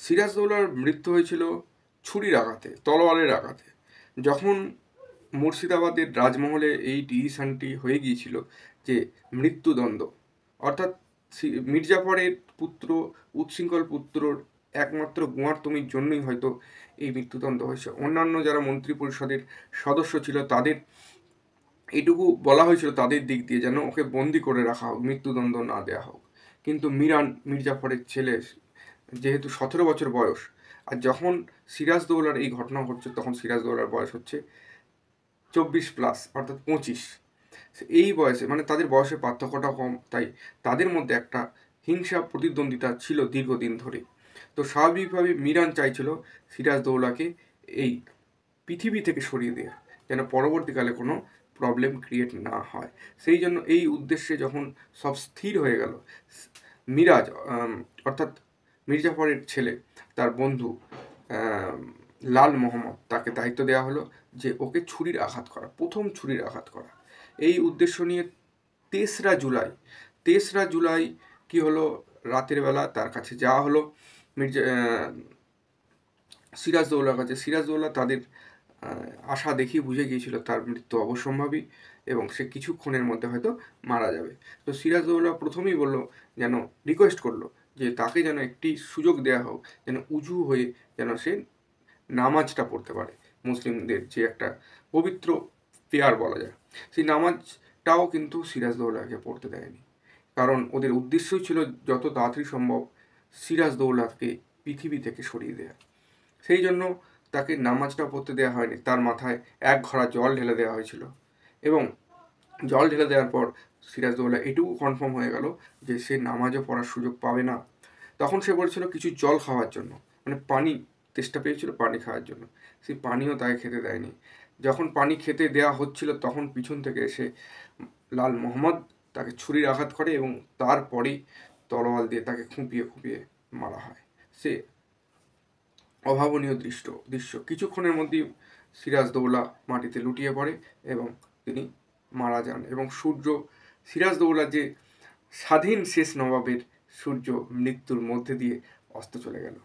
সিরাজদৌল্লার মৃত্যু হয়েছিল ছুরির আঘাতে, তলোয়ারের আঘাতে। যখন মুর্শিদাবাদের রাজমহলে এই ডিসিশনটি হয়ে গিয়েছিল যে মৃত্যুদণ্ড, অর্থাৎ মির্জাফরের পুত্র, উচ্ছৃঙ্খল পুত্রর একমাত্র গুঁয়ারতুমির জন্যই হয়তো এই মৃত্যুদণ্ড হয়েছে। অন্যান্য যারা মন্ত্রী পরিষদের সদস্য ছিল তাদের এটুকু বলা হয়েছিল তাদের দিক দিয়ে যেন ওকে বন্দি করে রাখা হোক, মৃত্যুদণ্ড না দেওয়া হোক। কিন্তু মির্জাফরের ছেলে, যেহেতু 17 বছর বয়স, আর যখন সিরাজদৌল্লার এই ঘটনা ঘটছে তখন সিরাজদৌল্লার বয়স হচ্ছে 24+, অর্থাৎ 25। এই বয়সে, মানে তাদের বয়সের পার্থক্যটা কম, তাই তাদের মধ্যে একটা হিংসা প্রতিদ্বন্দ্বিতা ছিল দীর্ঘদিন ধরে। তো স্বাভাবিকভাবে মিরান চাইছিল সিরাজদৌল্লাকে এই পৃথিবী থেকে সরিয়ে দেওয়া, যেন পরবর্তীকালে কোনো প্রবলেম ক্রিয়েট না হয়। সেই জন্য এই উদ্দেশ্যে যখন সব স্থির হয়ে গেল, মিরাজ অর্থাৎ মির্জাফরের ছেলে, তার বন্ধু লাল মোহাম্মদ, তাকে দায়িত্ব দেওয়া হলো যে ওকে ছুরির আঘাত করা, প্রথম ছুরির আঘাত করা। এই উদ্দেশ্য নিয়ে 23রা জুলাই কি হলো, রাতের বেলা তার কাছে যাওয়া হলো সিরাজদৌল্লার কাছে। সিরাজদৌল্লা তাদের আশা দেখিয়ে বুঝে গিয়েছিল তার মৃত্যু অবশ্যম্ভাবী এবং সে কিছুক্ষণের মধ্যে হয়তো মারা যাবে। তো সিরাজদৌল্লা প্রথমেই যেন রিকোয়েস্ট করলো যে তাকে যেন একটি সুযোগ দেওয়া হোক, যেন উজু হয়ে যেন সে নামাজটা পড়তে পারে। মুসলিমদের যে একটা পবিত্র পেয়ার বলা যায়, সেই নামাজটাও কিন্তু সিরাজদৌল্লাকে পড়তে দেয়নি, কারণ ওদের উদ্দেশ্যই ছিল যত তাড়াতাড়ি সম্ভব সিরাজদৌল্লাকে পৃথিবী থেকে সরিয়ে দেওয়া। সেই জন্য তাকে নামাজটা পড়তে দেওয়া হয়নি, তার মাথায় এক ঘড়া জল ঢেলে দেওয়া হয়েছিল। এবং জল ঢেলে দেওয়ার পর সিরাজদৌল্লা এটুকু কনফার্ম হয়ে গেল যে সে নামাজও পড়ার সুযোগ পাবে না। তখন সে বলছিল কিছু জল খাওয়ার জন্য, মানে পানি তেষ্টা পেয়েছিল পানি খাওয়ার জন্য, সেই পানিও তাকে খেতে দেয়নি। যখন পানি খেতে দেওয়া হচ্ছিল তখন পিছন থেকে এসে লাল মোহাম্মদ তাকে ছুরির আঘাত করে এবং তারপরেই তলোয়ার দিয়ে তাকে খুঁপিয়ে খুঁপিয়ে মারা হয়। সে অভাবনীয় দৃশ্য। কিছুক্ষণের মধ্যেই সিরাজদৌল্লা মাটিতে লুটিয়ে পড়ে এবং তিনি মারা যান। এবং সিরাজদৌল্লা যে স্বাধীন শেষ নবাবের সূর্য মৃত্যুর মধ্যে দিয়ে অস্ত চলে গেল।